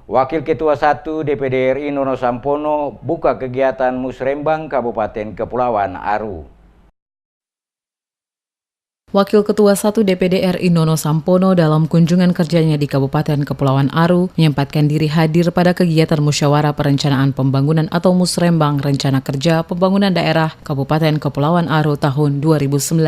Wakil Ketua 1 DPD RI Nono Sampono buka kegiatan Musrembang Kabupaten Kepulauan Aru. Wakil Ketua 1 DPD RI Nono Sampono dalam kunjungan kerjanya di Kabupaten Kepulauan Aru menyempatkan diri hadir pada kegiatan Musyawarah Perencanaan Pembangunan atau Musrembang Rencana Kerja Pembangunan Daerah Kabupaten Kepulauan Aru tahun 2019.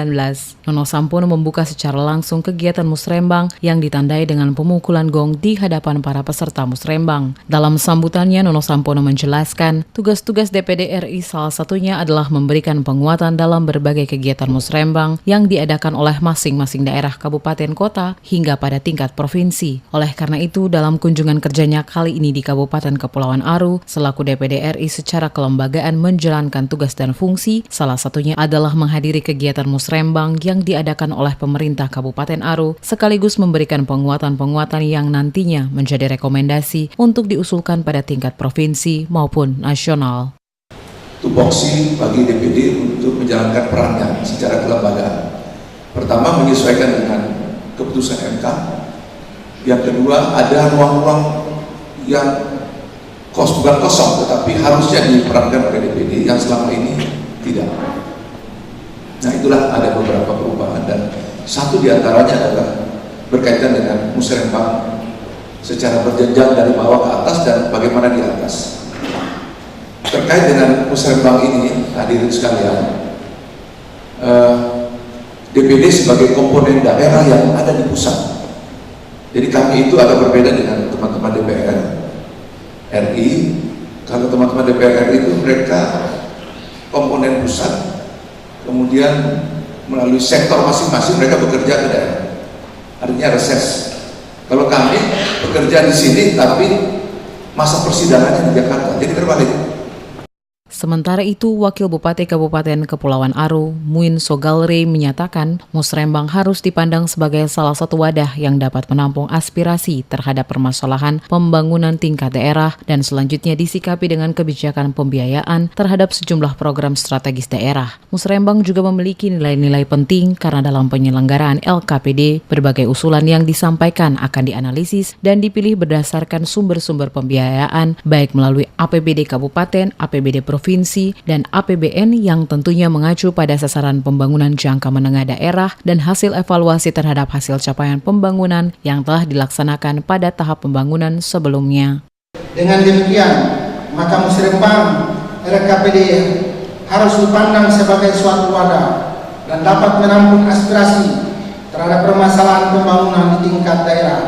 Nono Sampono membuka secara langsung kegiatan Musrembang yang ditandai dengan pemukulan gong di hadapan para peserta Musrembang. Dalam sambutannya, Nono Sampono menjelaskan tugas-tugas DPD RI salah satunya adalah memberikan penguatan dalam berbagai kegiatan Musrembang yang diadakan oleh masing-masing daerah kabupaten kota hingga pada tingkat provinsi. Oleh karena itu, dalam kunjungan kerjanya kali ini di Kabupaten Kepulauan Aru, selaku DPD RI secara kelembagaan menjalankan tugas dan fungsi, salah satunya adalah menghadiri kegiatan Musrembang yang diadakan oleh pemerintah Kabupaten Aru, sekaligus memberikan penguatan-penguatan yang nantinya menjadi rekomendasi untuk diusulkan pada tingkat provinsi maupun nasional. Tupoksi bagi DPD untuk menjalankan perannya secara kelembagaan. Pertama, menyesuaikan dengan keputusan MK. Yang kedua, ada ruang-ruang yang bukan kosong, tetapi harusnya diperankan oleh DPD yang selama ini tidak. Nah, itulah ada beberapa perubahan dan satu diantaranya adalah berkaitan dengan Musrembang secara berjenjang dari bawah ke atas dan bagaimana di atas. Terkait dengan Musrembang ini, hadirin sekalian, DPD sebagai komponen daerah yang ada di pusat. Jadi kami itu agak berbeda dengan teman-teman DPR RI. Kalau teman-teman DPR RI itu mereka komponen pusat, kemudian melalui sektor masing-masing mereka bekerja ke daerah. Artinya reses. Kalau kami bekerja di sini tapi masa persidangannya di Jakarta. Jadi terbalik. Sementara itu, Wakil Bupati Kabupaten Kepulauan Aru, Muin Sogalre, menyatakan Musrembang harus dipandang sebagai salah satu wadah yang dapat menampung aspirasi terhadap permasalahan pembangunan tingkat daerah dan selanjutnya disikapi dengan kebijakan pembiayaan terhadap sejumlah program strategis daerah. Musrembang juga memiliki nilai-nilai penting karena dalam penyelenggaraan LKPD, berbagai usulan yang disampaikan akan dianalisis dan dipilih berdasarkan sumber-sumber pembiayaan, baik melalui APBD Kabupaten, APBD Provinsi, dan APBN yang tentunya mengacu pada sasaran pembangunan jangka menengah daerah dan hasil evaluasi terhadap hasil capaian pembangunan yang telah dilaksanakan pada tahap pembangunan sebelumnya. Dengan demikian, maka Musrembang RKPD harus dipandang sebagai suatu wadah dan dapat menampung aspirasi terhadap permasalahan pembangunan di tingkat daerah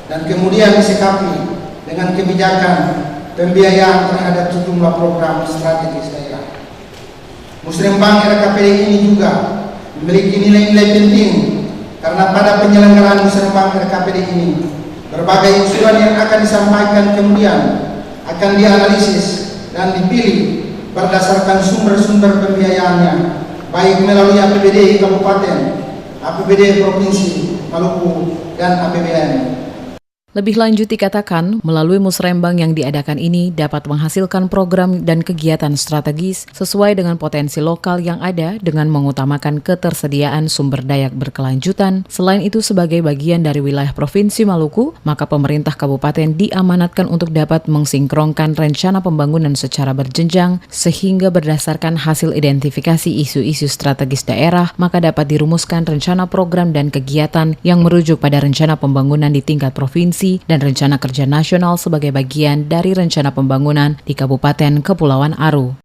dan kemudian disikapi dengan kebijakan pembiayaan terhadap sejumlah program strategis daerah. Musrembang RKPD ini juga memiliki nilai-nilai penting karena pada penyelenggaraan Musrembang RKPD ini berbagai usulan yang akan disampaikan kemudian akan dianalisis dan dipilih berdasarkan sumber-sumber pembiayaannya, baik melalui APBD Kabupaten, APBD Provinsi Maluku, dan APBN. Lebih lanjut dikatakan, melalui Musrembang yang diadakan ini dapat menghasilkan program dan kegiatan strategis sesuai dengan potensi lokal yang ada dengan mengutamakan ketersediaan sumber daya berkelanjutan. Selain itu, sebagai bagian dari wilayah Provinsi Maluku, maka pemerintah kabupaten diamanatkan untuk dapat mensinkronkan rencana pembangunan secara berjenjang sehingga berdasarkan hasil identifikasi isu-isu strategis daerah, maka dapat dirumuskan rencana program dan kegiatan yang merujuk pada rencana pembangunan di tingkat provinsi dan rencana kerja nasional sebagai bagian dari rencana pembangunan di Kabupaten Kepulauan Aru.